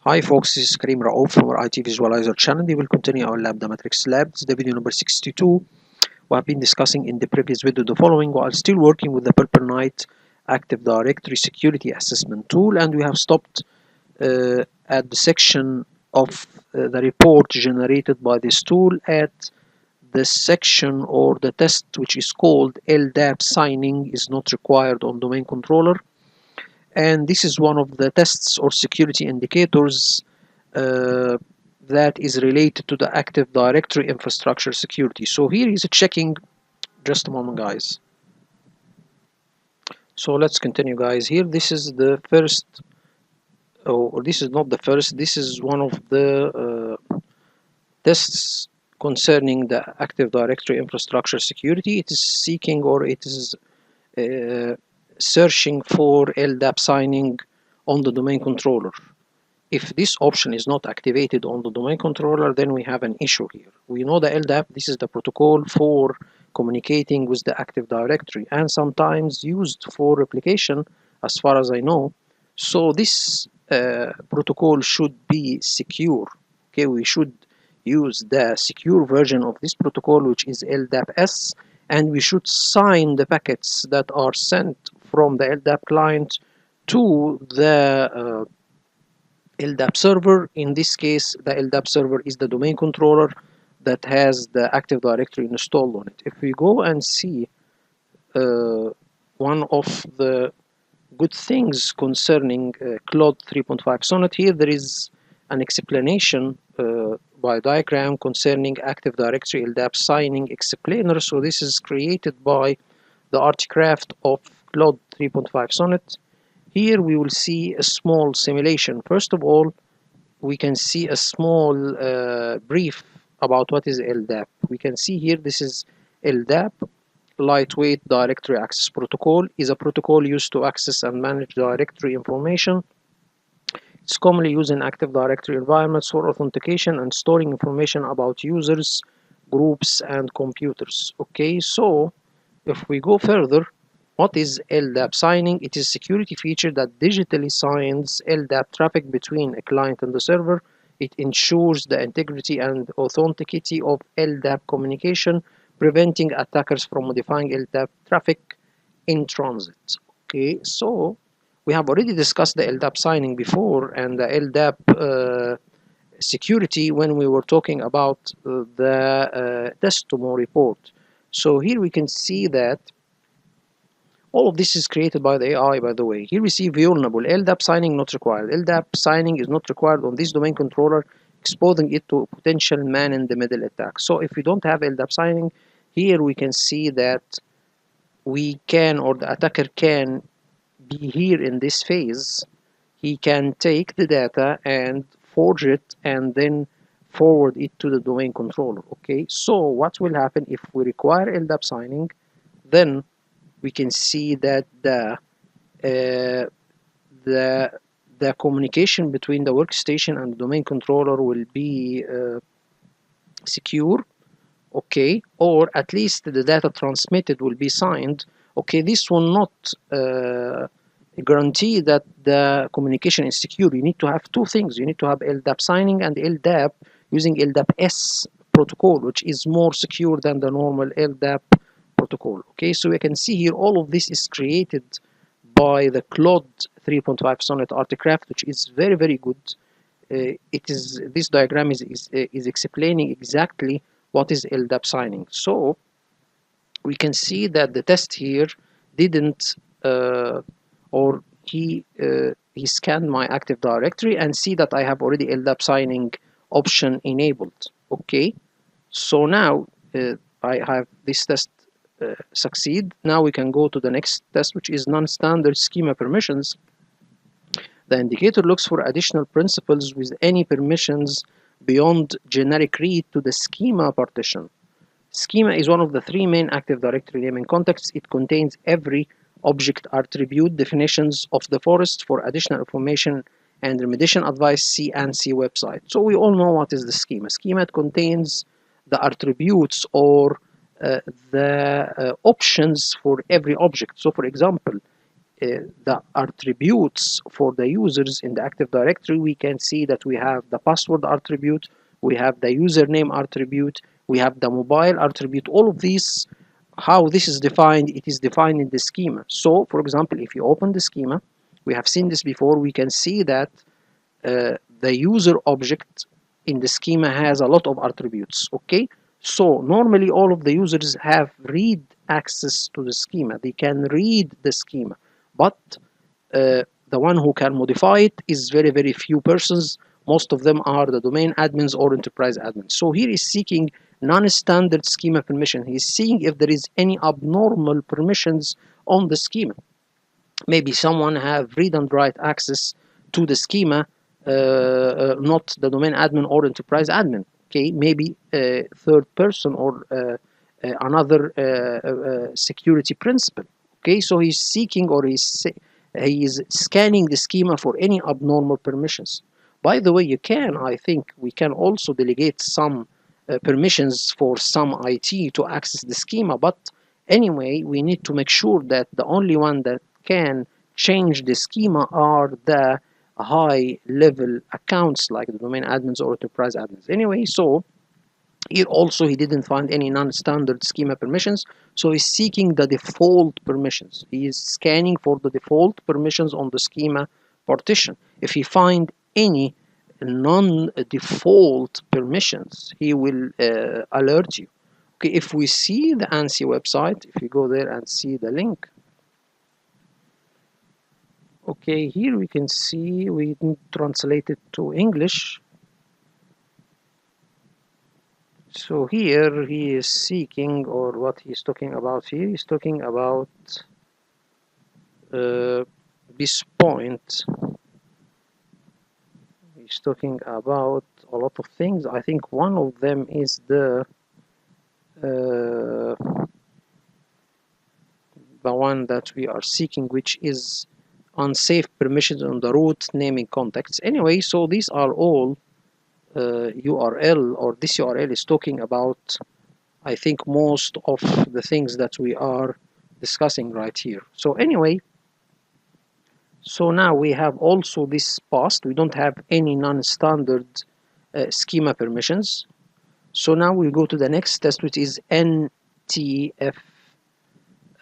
Hi folks, this is Kareem Raouf from our IT Visualizer channel. We will continue our Lambda Matrix lab. This is the video number 62. We have been discussing in the previous video the following while still working with the Purple Knight Active Directory Security Assessment tool, and we have stopped at the section of the report generated by this tool at the section or the test which is called LDAP signing is not required on domain controller. And this is one of the tests or security indicators that is related to the Active Directory infrastructure security. So here is checking, just a moment guys. So let's continue guys. Here this is the first, or this is not the first, this is one of the tests concerning the Active Directory infrastructure security. It is seeking, or it is searching for LDAP signing on the domain controller. If this option is not activated on the domain controller, then we have an issue here. We know the LDAP, this is the protocol for communicating with the Active Directory and sometimes used for replication as far as I know. So this protocol should be secure. Okay, we should use the secure version of this protocol, which is LDAP-S, and we should sign the packets that are sent from the LDAP client to the LDAP server. In this case, the LDAP server is the domain controller that has the Active Directory installed on it. If we go and see one of the good things concerning Claude 3.5 Sonnet, here there is an explanation by diagram concerning Active Directory LDAP signing explainer. So this is created by the articraft of Claude 3.5 Sonnet. Here we will see a small simulation. First of all, we can see a small brief about what is LDAP. We can see here this is LDAP, Lightweight Directory Access Protocol, is a protocol used to access and manage directory information. It's commonly used in Active Directory environments for authentication and storing information about users, groups, and computers. Okay, so if we go further, what is LDAP signing? It is a security feature that digitally signs LDAP traffic between a client and the server. It ensures the integrity and authenticity of LDAP communication, preventing attackers from modifying LDAP traffic in transit. Okay, so we have already discussed the LDAP signing before and the LDAP security when we were talking about the Testomo report. So here we can see that all of this is created by the AI, by the way. Here we see vulnerable, LDAP signing not required. LDAP signing is not required on this domain controller, exposing it to potential man-in-the-middle attack. So if we don't have LDAP signing, here we can see that we can, or the attacker can be here in this phase. He can take the data and forge it and then forward it to the domain controller. Okay, so what will happen if we require LDAP signing? Then we can see that the communication between the workstation and the domain controller will be secure, okay, or at least the data transmitted will be signed. Okay, this will not guarantee that the communication is secure. You need to have two things. You need to have LDAP signing and LDAP using LDAP-S protocol, which is more secure than the normal LDAP protocol. Okay, so we can see here all of this is created by the Claude 3.5 Sonnet articraft, which is very, very good. This diagram is explaining exactly what is LDAP signing. So we can see that the test here didn't or he scanned my Active Directory and see that I have already LDAP signing option enabled. Okay, so now I have this test succeed. Now we can go to the next test, which is non-standard schema permissions. The indicator looks for additional principals with any permissions beyond generic read to the schema partition. Schema is one of the three main Active Directory naming contexts. It contains every object attribute definitions of the forest. For additional information and remediation advice, see ANSI website. So we all know what is the schema. Schema contains the attributes or the options for every object. So for example, the attributes for the users in the Active Directory, we can see that we have the password attribute, we have the username attribute, we have the mobile attribute. All of these, how this is defined, it is defined in the schema. So, for example, if you open the schema, we have seen this before, we can see that the user object in the schema has a lot of attributes. Okay, so normally all of the users have read access to the schema, they can read the schema, but the one who can modify it is very few persons. Most of them are the domain admins or enterprise admins. So here is seeking non-standard schema permission. He's seeing if there is any abnormal permissions on the schema. Maybe someone have read and write access to the schema, not the domain admin or enterprise admin. Okay, maybe a third person or another security principal. Okay, so he's seeking, or he is scanning the schema for any abnormal permissions. By the way, I think we can also delegate some permissions for some IT to access the schema, but anyway, we need to make sure that the only one that can change the schema are the high level accounts like the domain admins or enterprise admins. Anyway, so here also he didn't find any non-standard schema permissions, so he's seeking the default permissions. He is scanning for the default permissions on the schema partition. If he find any non-default permissions, he will alert you. Okay, if we see the ANSI website, if you go there and see the link, okay, here we can see, we didn't translate it to English. So here he is seeking, or what he's talking about here, he's talking about this point. He's talking about a lot of things. I think one of them is the one that we are seeking, which is unsafe permissions on the root naming contexts. Anyway, so these are all URL, or this URL is talking about, I think, most of the things that we are discussing right here. So anyway, so now we have also this past. We don't have any non-standard schema permissions. So now we go to the next test, which is NTFRS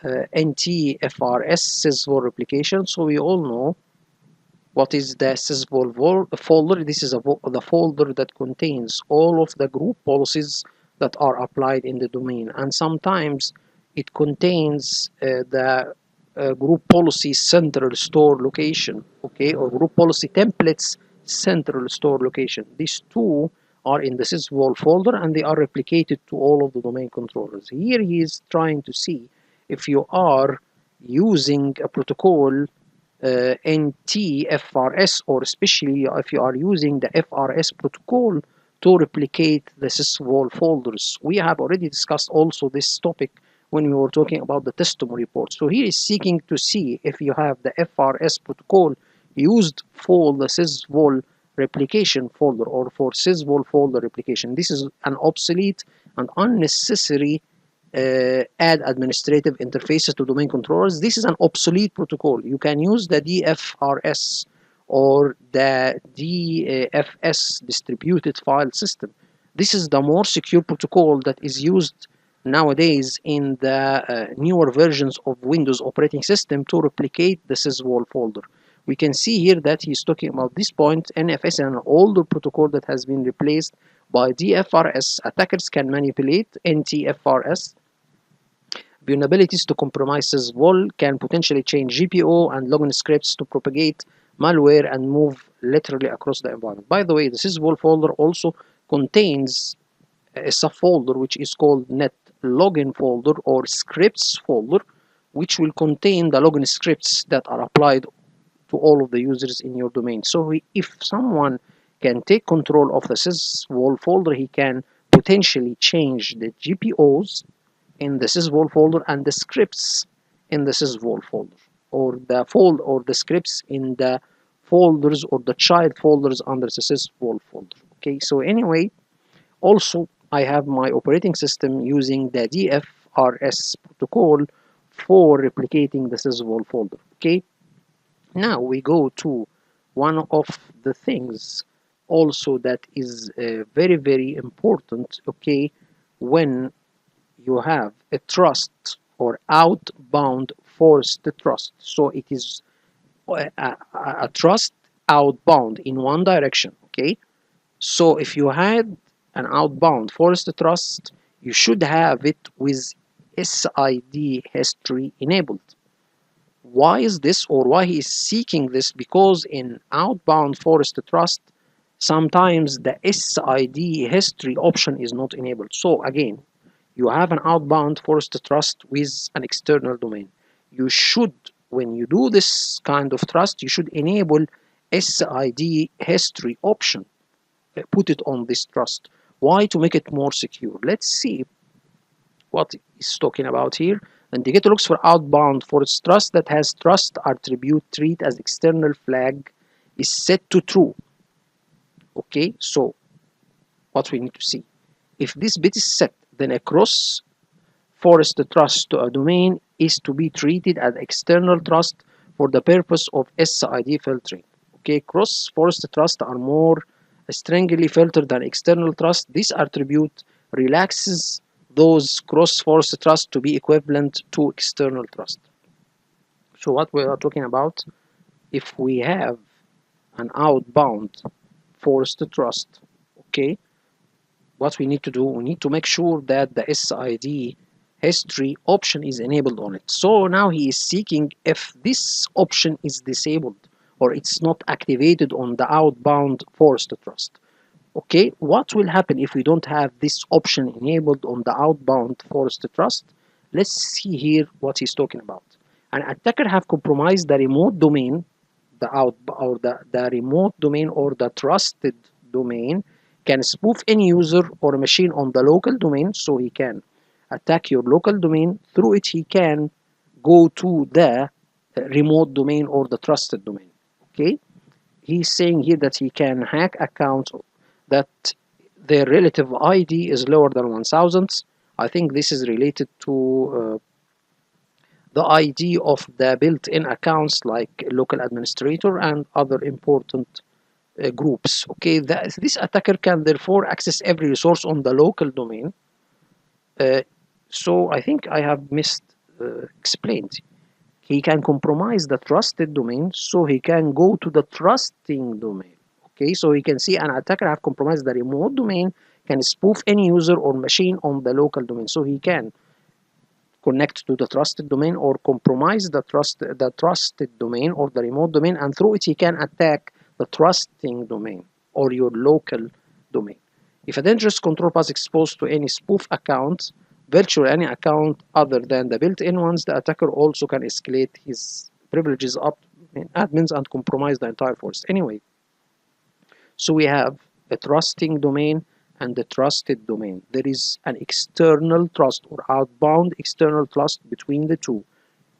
sysvol replication. So we all know what is the sysvol folder. This is the folder that contains all of the group policies that are applied in the domain, and sometimes it contains the group policy central store location, okay, or group policy templates central store location. These two are in the sysvol folder and they are replicated to all of the domain controllers. Here he is trying to see if you are using a protocol NTFRS, or especially if you are using the FRS protocol to replicate the sysvol folders. We have already discussed also this topic when we were talking about the testimony report. So here is seeking to see if you have the FRS protocol used for the sysvol replication folder or for sysvol folder replication. This is an obsolete and unnecessary add administrative interfaces to domain controllers. This is an obsolete protocol. You can use the DFRS or the DFS distributed file system. This is the more secure protocol that is used nowadays in the newer versions of Windows operating system to replicate the sysvol folder. We can see here that he's talking about this point. NFS is an older protocol that has been replaced by DFRS. Attackers can manipulate NTFRS vulnerabilities to compromise sysvol, can potentially change GPO and login scripts to propagate malware and move laterally across the environment. By the way, the sysvol folder also contains a subfolder which is called net login folder or scripts folder, which will contain the login scripts that are applied to all of the users in your domain. So if someone can take control of the sysvol folder, he can potentially change the GPOs in the sysvol folder and the scripts in the sysvol folder, or the scripts in the folders or the child folders under the sysvol folder. Okay, so anyway, also I have my operating system using the DFRS protocol for replicating the sysvol folder. Okay, Now we go to one of the things also that is very, very important, okay, when you have a trust or outbound forced trust. So it is a trust outbound in one direction, okay? So if you had an outbound forced trust, you should have it with SID history enabled. Why is this, or why he is seeking this? Because in outbound forest trust, sometimes the SID history option is not enabled. So again, you have an outbound forest trust with an external domain. You should, when you do this kind of trust, you should enable SID history option. Put it on this trust. Why? To make it more secure. Let's see what he's talking about here. Indicator looks for outbound for its trust that has trust attribute treat as external flag is set to true. Okay, so what we need to see. If this bit is set, then a cross forest trust to a domain is to be treated as external trust for the purpose of SID filtering. Okay, cross forest trust are more strongly filtered than external trust. This attribute relaxes those cross forest trust to be equivalent to external trust. So what we are talking about, if we have an outbound forest trust, okay, what we need to do, we need to make sure that the SID history option is enabled on it. So now he is seeking if this option is disabled or it's not activated on the outbound forest trust. Okay, what will happen if we don't have this option enabled on the outbound forest trust? Let's see here what he's talking about. An attacker have compromised the remote domain, the remote domain or the trusted domain, can spoof any user or machine on the local domain, so he can attack your local domain. Through it, he can go to the remote domain or the trusted domain. Okay, he's saying here that he can hack accounts that their relative ID is lower than 1000. I think this is related to the ID of the built-in accounts like local administrator and other important groups. Okay, this attacker can therefore access every resource on the local domain. Uh, so I think I have missed explained. He can compromise the trusted domain, so he can go to the trusting domain. Okay, so he can see an attacker have compromised the remote domain, can spoof any user or machine on the local domain. So he can connect to the trusted domain or compromise the trusted domain or the remote domain, and through it he can attack the trusting domain or your local domain. If a dangerous control path is exposed to any spoof account, virtually any account other than the built-in ones, the attacker also can escalate his privileges up in admins and compromise the entire force. Anyway, so we have a trusting domain and the trusted domain. There is an external trust or outbound external trust between the two.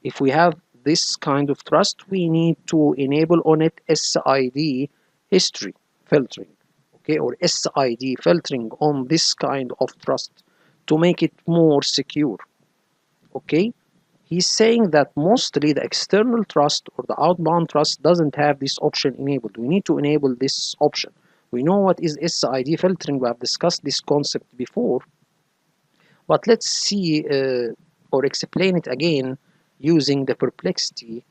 If we have this kind of trust, we need to enable on it SID history filtering, okay, or SID filtering on this kind of trust to make it more secure, okay. He's saying that mostly the external trust or the outbound trust doesn't have this option enabled. We need to enable this option. We know what is SID filtering. We have discussed this concept before, but let's see or explain it again using the Perplexity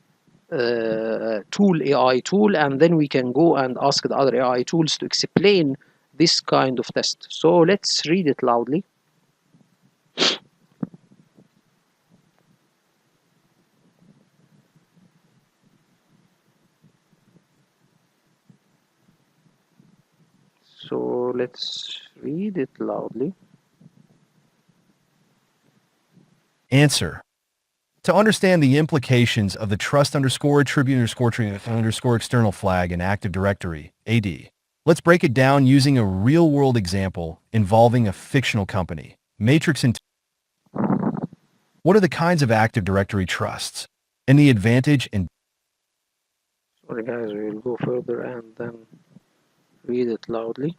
tool, AI tool, and then we can go and ask the other AI tools to explain this kind of test. So let's read it loudly. So let's read it loudly. Answer. To understand the implications of the trust underscore attribute underscore external flag in Active Directory, AD, let's break it down using a real-world example involving a fictional company. Matrix and what are the kinds of Active Directory trusts? And the advantage and Sorry guys, we will go further and then read it loudly.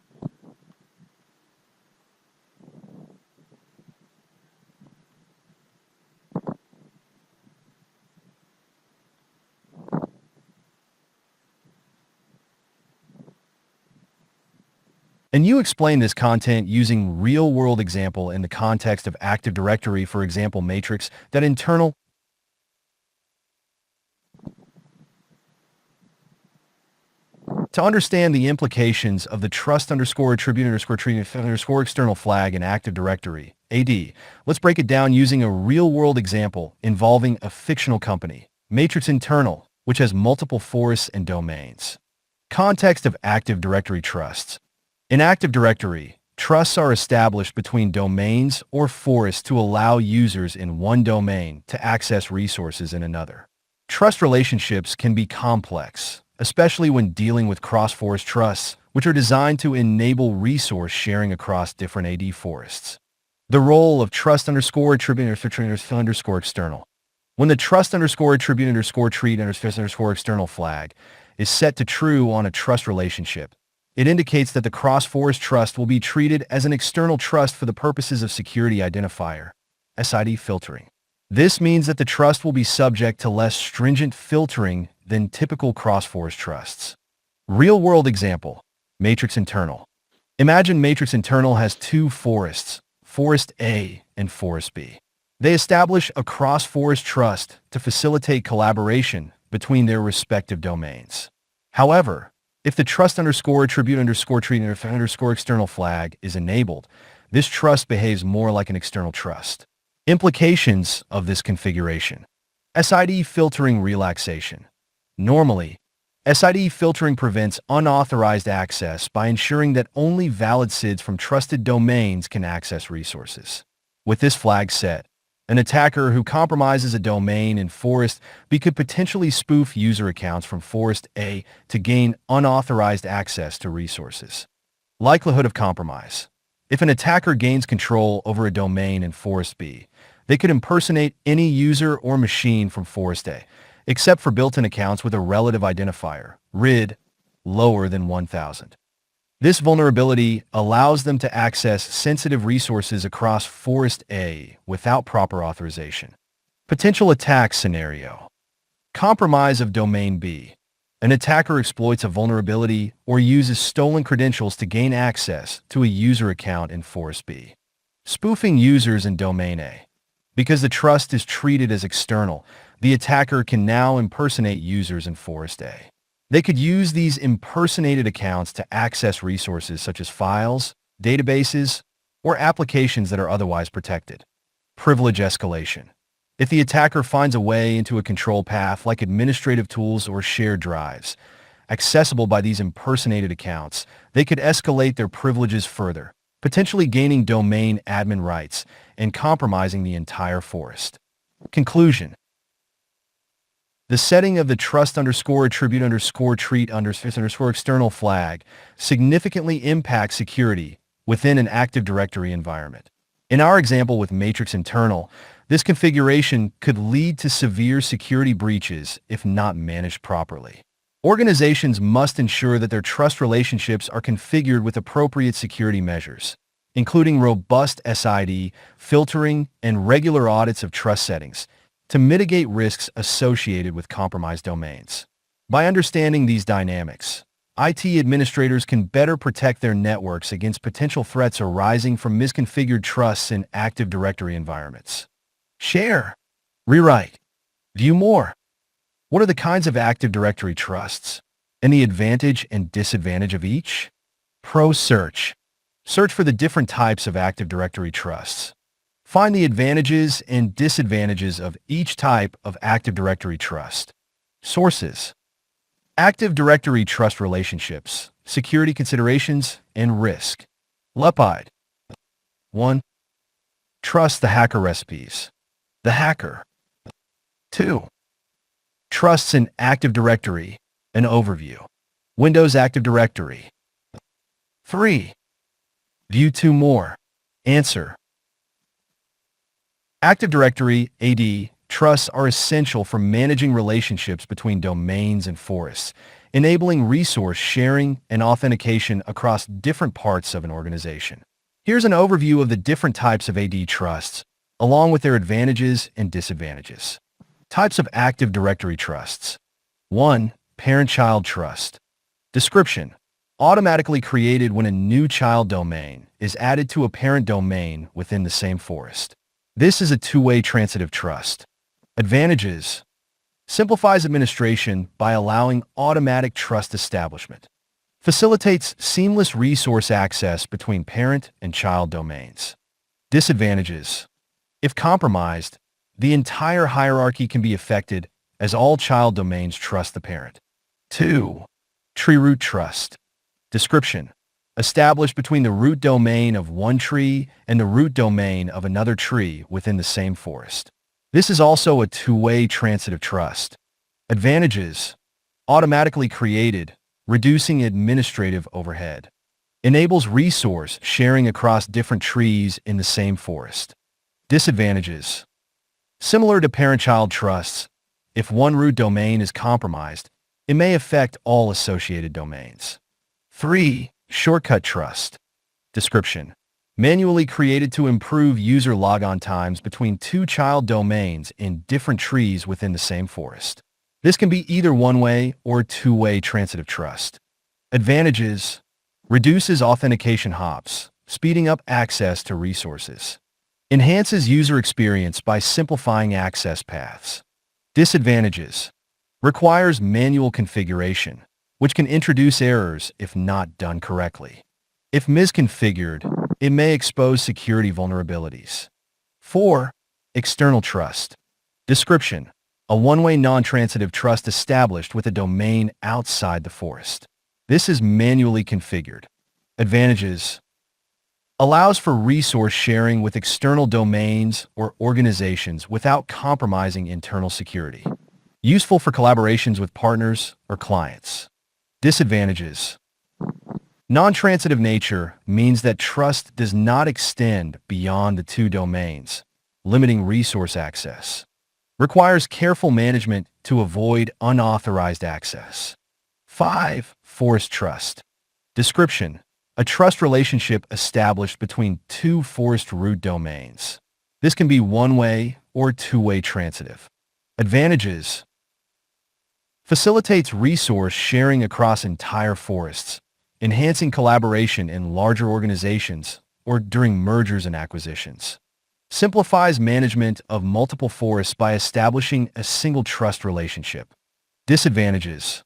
And you explain this content using real-world example in the context of Active Directory, for example, matrix, that internal. To understand the implications of the trust underscore attribute underscore treat underscore external flag in Active Directory, AD, let's break it down using a real-world example involving a fictional company, Matrix Internal, which has multiple forests and domains. Context of Active Directory trusts. In Active Directory, trusts are established between domains or forests to allow users in one domain to access resources in another. Trust relationships can be complex, especially when dealing with cross-forest trusts, which are designed to enable resource sharing across different AD forests. The role of trust underscore attribute underscore external. When the trust underscore attribute underscore treat underscore external flag is set to true on a trust relationship, it indicates that the cross-forest trust will be treated as an external trust for the purposes of security identifier, SID filtering. This means that the trust will be subject to less stringent filtering than typical cross-forest trusts. Real-world example, Matrix Internal. Imagine Matrix Internal has two forests, Forest A and Forest B. They establish a cross-forest trust to facilitate collaboration between their respective domains. However, if the trust underscore attribute underscore treat underscore external flag is enabled, this trust behaves more like an external trust. Implications of this configuration. SID filtering relaxation. Normally, SID filtering prevents unauthorized access by ensuring that only valid SIDs from trusted domains can access resources. With this flag set, an attacker who compromises a domain in Forest B could potentially spoof user accounts from Forest A to gain unauthorized access to resources. Likelihood of compromise. If an attacker gains control over a domain in Forest B, they could impersonate any user or machine from Forest A, except for built-in accounts with a relative identifier, RID, lower than 1,000. This vulnerability allows them to access sensitive resources across Forest A without proper authorization. Potential attack scenario. Compromise of domain B. An attacker exploits a vulnerability or uses stolen credentials to gain access to a user account in Forest B. Spoofing users in domain A. Because the trust is treated as external, the attacker can now impersonate users in Forest A. They could use these impersonated accounts to access resources such as files, databases, or applications that are otherwise protected. Privilege escalation. If the attacker finds a way into a control path like administrative tools or shared drives, accessible by these impersonated accounts, they could escalate their privileges further, potentially gaining domain admin rights and compromising the entire forest. Conclusion. The setting of the trust underscore attribute underscore treat underscore external flag significantly impacts security within an Active Directory environment. In our example with Matrix Internal, this configuration could lead to severe security breaches if not managed properly. Organizations must ensure that their trust relationships are configured with appropriate security measures, including robust SID, filtering, and regular audits of trust settings, to mitigate risks associated with compromised domains. By understanding these dynamics, IT administrators can better protect their networks against potential threats arising from misconfigured trusts in Active Directory environments. Share, rewrite, view more. What are the kinds of Active Directory trusts, and the advantage and disadvantage of each? Pro search. Search for the different types of Active Directory trusts. Find the advantages and disadvantages of each type of Active Directory trust. Sources. Active Directory trust relationships, security considerations, and risk. Lepide. 1. Trust the hacker recipes. The hacker. 2. Trusts in Active Directory, an overview. Windows Active Directory. 3. View 2 more. Answer. Active Directory, AD, trusts are essential for managing relationships between domains and forests, enabling resource sharing and authentication across different parts of an organization. Here's an overview of the different types of AD trusts, along with their advantages and disadvantages. Types of Active Directory trusts. 1. Parent-child trust. Description. automatically created when a new child domain is added to a parent domain within the same forest. This is a two-way transitive trust. Advantages: simplifies administration by allowing automatic trust establishment. Facilitates seamless resource access between parent and child domains. Disadvantages: if compromised, the entire hierarchy can be affected as all child domains trust the parent. 2. Tree root trust. Description: established between the root domain of one tree and the root domain of another tree within the same forest. This is also a two-way transitive trust. Advantages: automatically created, reducing administrative overhead. Enables resource sharing across different trees in the same forest. Disadvantages: similar to parent-child trusts, if one root domain is compromised, it may affect all associated domains. 3. Shortcut trust. Description: manually created to improve user logon times between two child domains in different trees within the same forest. This can be either one-way or two-way transitive trust. Advantages: reduces authentication hops, speeding up access to resources. Enhances user experience by simplifying access paths. Disadvantages: requires manual configuration, which can introduce errors if not done correctly. If misconfigured, it may expose security vulnerabilities. 4. External trust. Description: a one-way non-transitive trust established with a domain outside the forest. This is manually configured. Advantages: allows for resource sharing with external domains or organizations without compromising internal security. Useful for collaborations with partners or clients. Disadvantages: non-transitive nature means that trust does not extend beyond the two domains, limiting resource access. Requires careful management to avoid unauthorized access. 5. Forest trust. Description: a trust relationship established between two forest root domains. This can be one-way or two-way transitive. Advantages: facilitates resource sharing across entire forests, enhancing collaboration in larger organizations or during mergers and acquisitions. Simplifies management of multiple forests by establishing a single trust relationship. Disadvantages: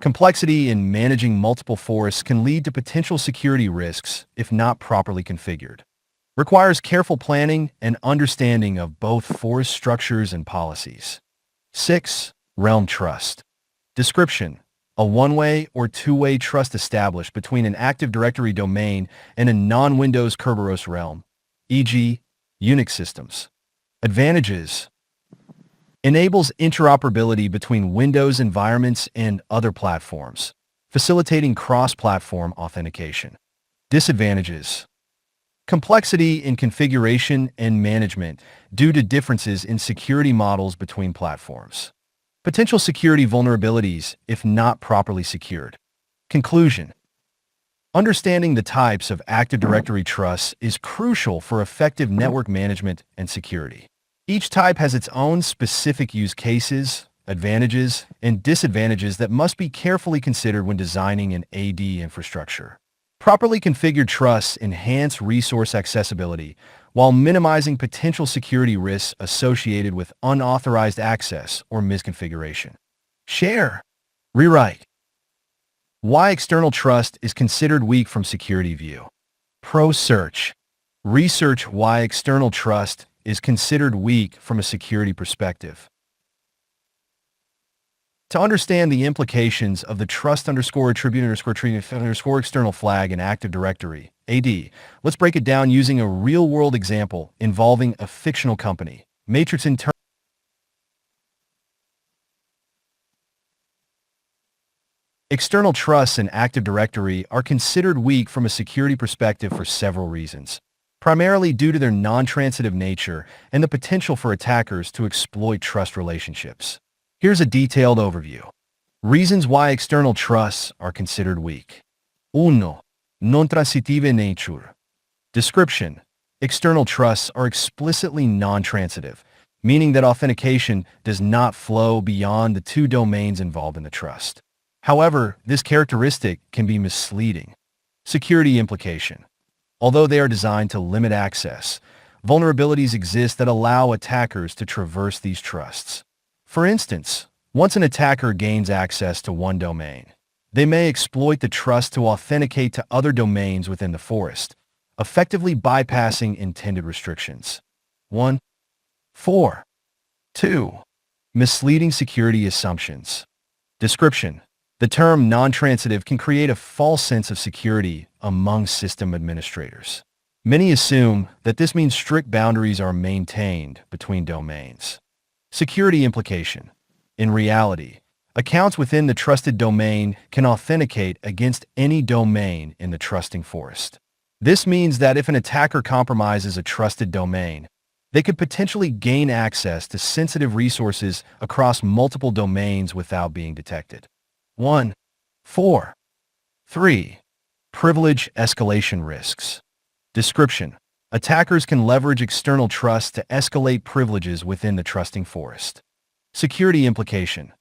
complexity in managing multiple forests can lead to potential security risks if not properly configured. Requires careful planning and understanding of both forest structures and policies. 6. Realm trust. Description: a one-way or two-way trust established between an Active Directory domain and a non-Windows Kerberos realm, e.g., Unix systems. Advantages: enables interoperability between Windows environments and other platforms, facilitating cross-platform authentication. Disadvantages: complexity in configuration and management due to differences in security models between platforms. Potential security vulnerabilities if not properly secured. Conclusion: understanding the types of Active Directory trusts is crucial for effective network management and security. Each type has its own specific use cases, advantages, and disadvantages that must be carefully considered when designing an AD infrastructure. Properly configured trusts enhance resource accessibility while minimizing potential security risks associated with unauthorized access or misconfiguration. Share. Rewrite. Why external trust is considered weak from security view. Pro search. Research why external trust is considered weak from a security perspective. To understand the implications of the trust_attribute_tree_external flag in Active Directory, AD, let's break it down using a real-world example involving a fictional company, Matrix Internal. External trusts in Active Directory are considered weak from a security perspective for several reasons, primarily due to their non-transitive nature and the potential for attackers to exploit trust relationships. Here's a detailed overview. Reasons why external trusts are considered weak. 1. Non-transitive nature. Description: external trusts are explicitly non-transitive, meaning that authentication does not flow beyond the two domains involved in the trust. However, this characteristic can be misleading. Security implication. Although they are designed to limit access, vulnerabilities exist that allow attackers to traverse these trusts. For instance, once an attacker gains access to one domain, they may exploit the trust to authenticate to other domains within the forest, effectively bypassing intended restrictions. 1. 4. 2. Misleading security assumptions. Description. The term non-transitive can create a false sense of security among system administrators. Many assume that this means strict boundaries are maintained between domains. Security implication. In reality, accounts within the trusted domain can authenticate against any domain in the trusting forest. This means that if an attacker compromises a trusted domain, they could potentially gain access to sensitive resources across multiple domains without being detected. 1. 4. 3. Privilege escalation risks. Description. Attackers can leverage external trust to escalate privileges within the trusting forest. Security implication.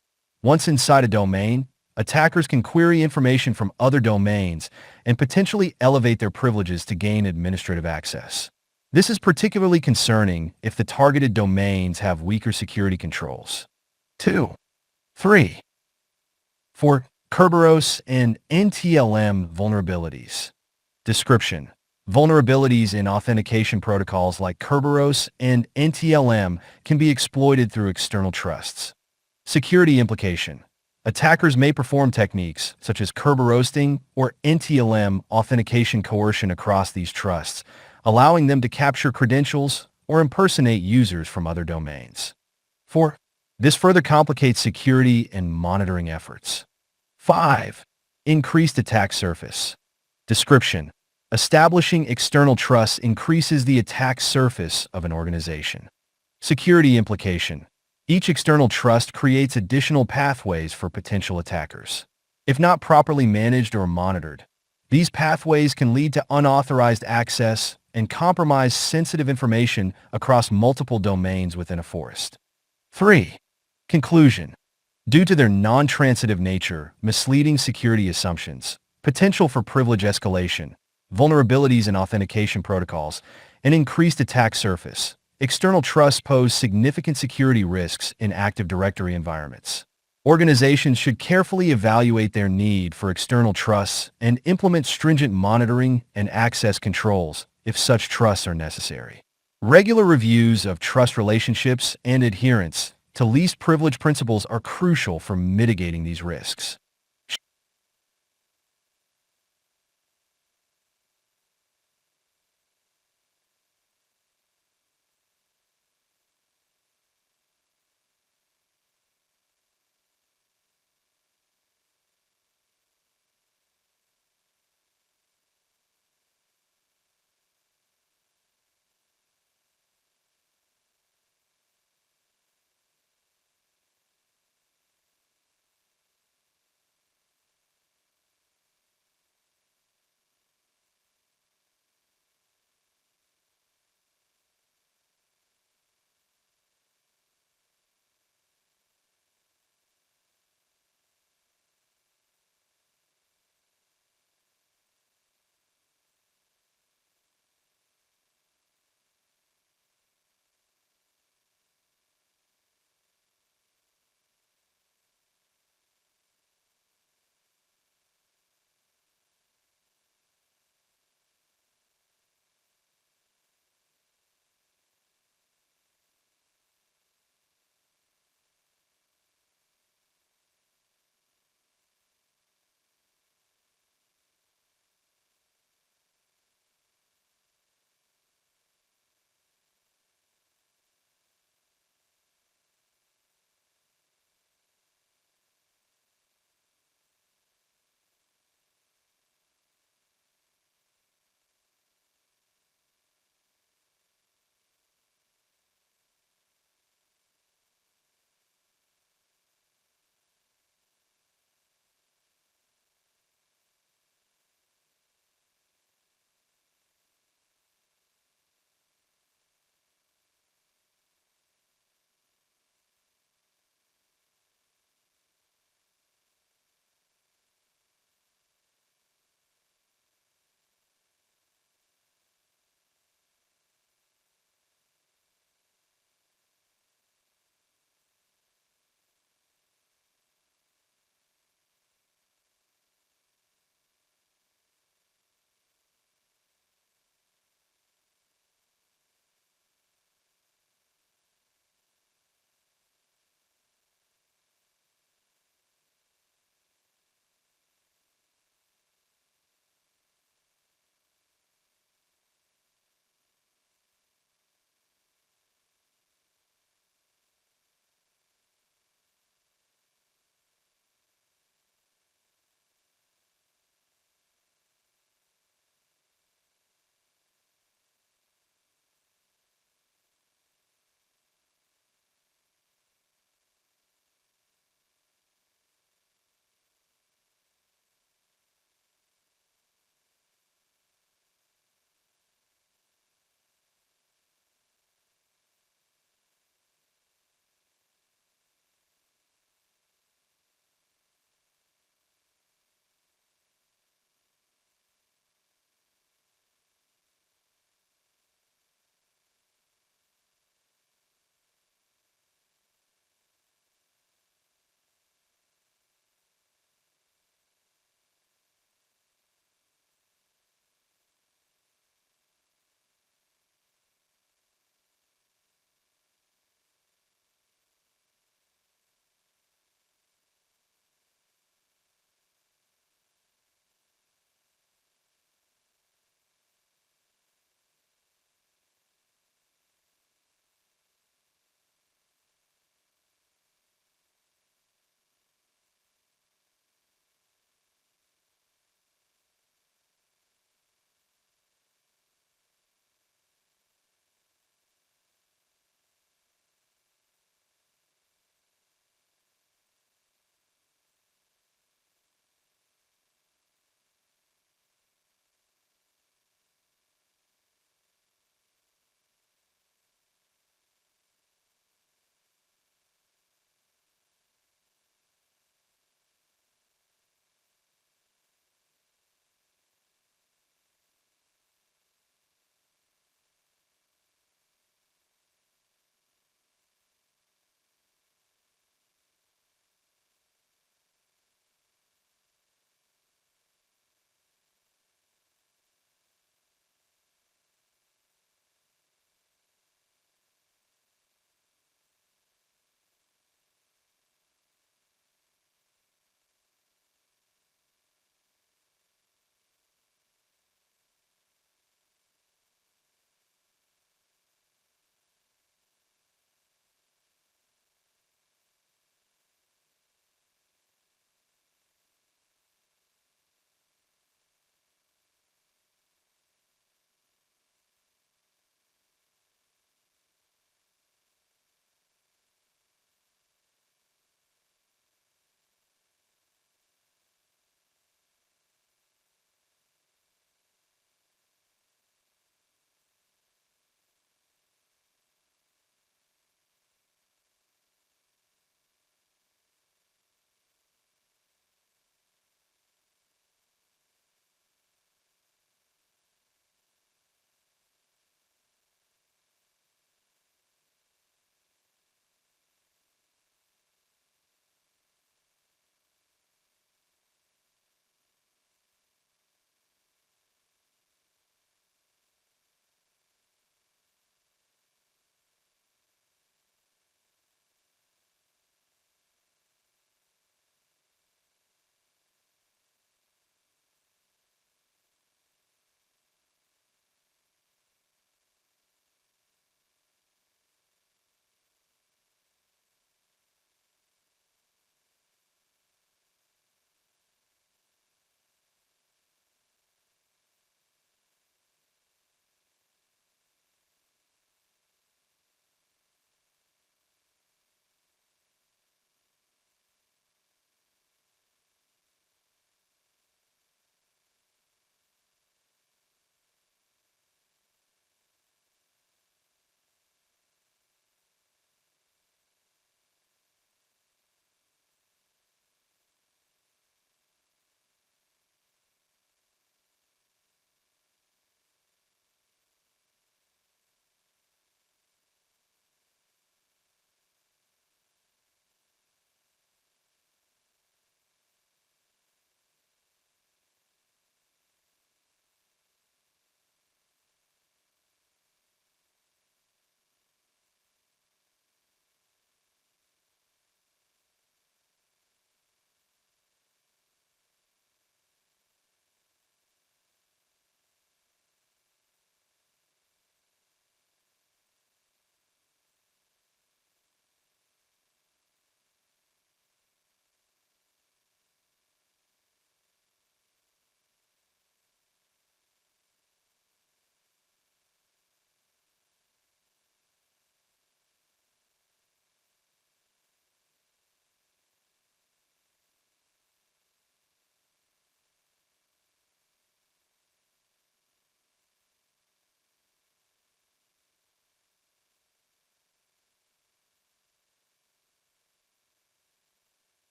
Once inside a domain, attackers can query information from other domains and potentially elevate their privileges to gain administrative access. This is particularly concerning if the targeted domains have weaker security controls. 2. 3. 4. Kerberos and NTLM vulnerabilities. Description. Vulnerabilities in authentication protocols like Kerberos and NTLM can be exploited through external trusts. Security implication. Attackers may perform techniques such as Kerberosing or NTLM authentication coercion across these trusts, allowing them to capture credentials or impersonate users from other domains. 4. This further complicates security and monitoring efforts. 5. Increased attack surface. Description. Establishing external trust increases the attack surface of an organization. Security implication. Each external trust creates additional pathways for potential attackers. If not properly managed or monitored, these pathways can lead to unauthorized access and compromise sensitive information across multiple domains within a forest. 3. Conclusion. Due to their non-transitive nature, misleading security assumptions, potential for privilege escalation, vulnerabilities in authentication protocols, and increased attack surface, external trusts pose significant security risks in Active Directory environments. Organizations should carefully evaluate their need for external trusts and implement stringent monitoring and access controls if such trusts are necessary. Regular reviews of trust relationships and adherence to least privilege principles are crucial for mitigating these risks.